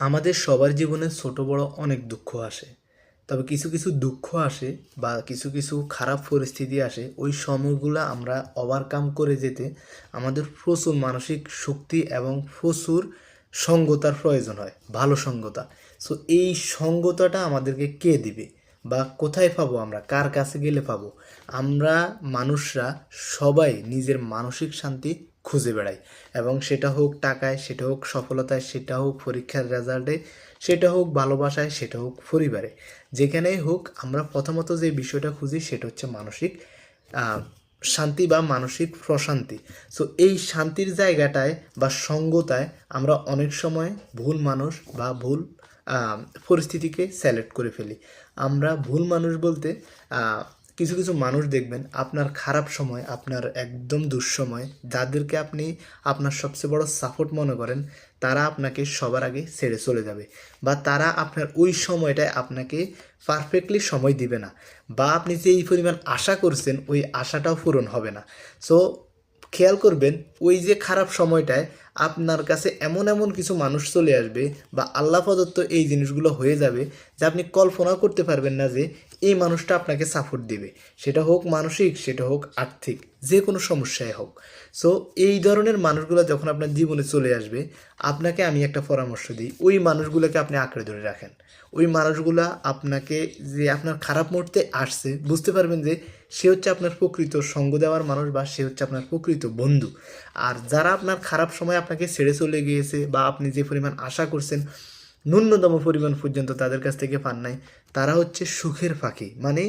আমাদের সবার জীবনে ছোট বড় অনেক দুঃখ আসে। তবে কিছু কিছু দুঃখ আসে বা কিছু কিছু খারাপ পরিস্থিতি আসে, ওই সময়গুলো আমরা ওভারকাম করে যেতে আমাদের প্রচুর মানসিক শক্তি এবং প্রচুর সঙ্গতার প্রয়োজন হয়, ভালো সঙ্গতা। সো এই সঙ্গতাটা আমাদেরকে কে দিবে বা কোথায় পাবো, আমরা কার কাছে গেলে পাবো? আমরা মানুষরা সবাই নিজের মানসিক শান্তি খুঁজে বেড়াই, এবং সেটা হোক টাকায়, সেটা হোক সফলতায়, সেটা হোক পরীক্ষার রেজাল্টে, সেটা হোক ভালোবাসায়, সেটা হোক পরিবারে। যেখানেই হোক আমরা প্রথমত যে বিষয়টা খুঁজি সেটা হচ্ছে মানসিক শান্তি বা মানসিক প্রশান্তি। সো এই শান্তির জায়গাটায় বা সঙ্গতায় আমরা অনেক সময় ভুল মানুষ বা ভুল পরিস্থিতিকে সিলেক্ট করে ফেলি। আমরা ভুল মানুষ বলতে কিছু কিছু মানুষ দেখবেন আপনার খারাপ সময়, আপনার একদম দুঃসময়, যাদেরকে আপনি আপনার সবচেয়ে বড় সাপোর্ট মনে করেন, তারা আপনাকে সবার আগে ছেড়ে চলে যাবে, বা তারা আপনার ওই সময়টায় আপনাকে পারফেক্টলি সময় দিবে না, বা আপনি যে এই পরিমাণ আশা করছেন ওই আশাটাও পূরণ হবে না। সো খেয়াল করবেন, ওই যে খারাপ সময়টায় আপনার কাছে এমন এমন কিছু মানুষ চলে আসবে বা আল্লাহ প্রদত্ত এই জিনিসগুলো হয়ে যাবে যে আপনি কল্পনাও করতে পারবেন না যে এই মানুষটা আপনাকে সাপোর্ট দিবে। সেটা হোক মানসিক, সেটা হোক আর্থিক, যে কোনো সমস্যায় হোক। সো এই ধরনের মানুষগুলো যখন আপনার জীবনে চলে আসবে, আপনাকে আমি একটা পরামর্শ দিই, ওই মানুষগুলোকে আপনি আঁকড়ে ধরে রাখেন। ওই মানুষগুলা আপনাকে, যে আপনার খারাপ মুহূর্তে আসছে, বুঝতে পারবেন যে সে হচ্ছে আপনার প্রকৃত সঙ্গ দেওয়ার মানুষ বা সে হচ্ছে আপনার প্রকৃত বন্ধু। আর যারা আপনার খারাপ সময় আপনাকে ছেড়ে চলে গিয়েছে বা আপনি যে পরিমাণ আশা করছেন ন্যূনতম পরিমাণ পর্যন্ত তাদের কাছ থেকে পান নাই, তারা হচ্ছে সুখের ফাঁকি। মানে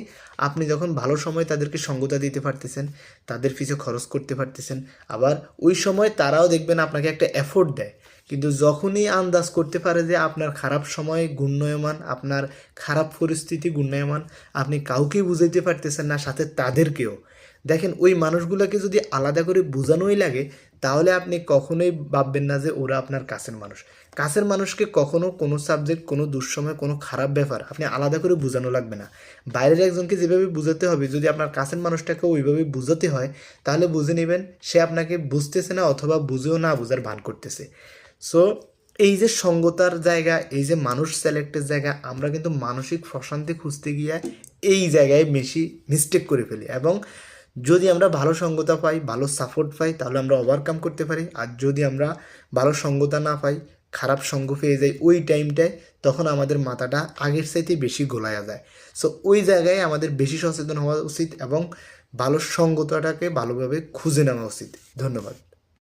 আপনি যখন ভালো সময় তাদেরকে সঙ্গতা দিতে পারতেছেন, তাদের পিছু খরচ করতে পারতেছেন, আবার ওই সময় তারাও দেখবেন আপনাকে একটা এফোর্ট দেয়। কিন্তু যখনই আন্দাজ করতে পারে যে আপনার খারাপ সময় ঘূর্ণায়মান, আপনার খারাপ পরিস্থিতি ঘূর্ণায়মান, আপনি কাউকেই বুঝাইতে পারতেছেন না, সাথে তাদেরকেও, দেখেন ওই মানুষগুলোকে যদি আলাদা করে বোঝানোই লাগে, তাহলে আপনি কখনোই ভাববেন না যে ওরা আপনার কাছের মানুষ। কাছের মানুষকে কখনো কোনো সাবজেক্ট, কোনো দুঃসময়, কোনো খারাপ ব্যাপার আপনি আলাদা করে বোঝানো লাগবে না। বাইরের একজনকে যেভাবে বোঝাতে হবে, যদি আপনার কাছের মানুষটাকে ওইভাবে বোঝাতে হয়, তাহলে বুঝে নেবেন সে আপনাকে বুঝতেছে না, অথবা বুঝেও না বোঝার ভান করতেছে। সো এই যে সঙ্গতার জায়গা, এই যে মানুষ সিলেক্টের জায়গা, আমরা কিন্তু মানসিক প্রশান্তি খুঁজতে গিয়ে এই জায়গায় বেশি মিস্টেক করে ফেলি। এবং যদি আমরা ভালো সঙ্গতা পাই, ভালো সাপোর্ট পাই, তাহলে আমরা ওভারকাম করতে পারি। আর যদি আমরা ভালো সঙ্গতা না পাই, খারাপ সঙ্গ পেয়ে যাই ওই টাইমটায়, তখন আমাদের মাথাটা আগের চাইতে বেশি গোলায়া যায়। সো ওই জায়গায় আমাদের বেশি সচেতন হওয়া উচিত এবং ভালো সঙ্গতাটাকে ভালোভাবে খুঁজে নেওয়া উচিত। ধন্যবাদ।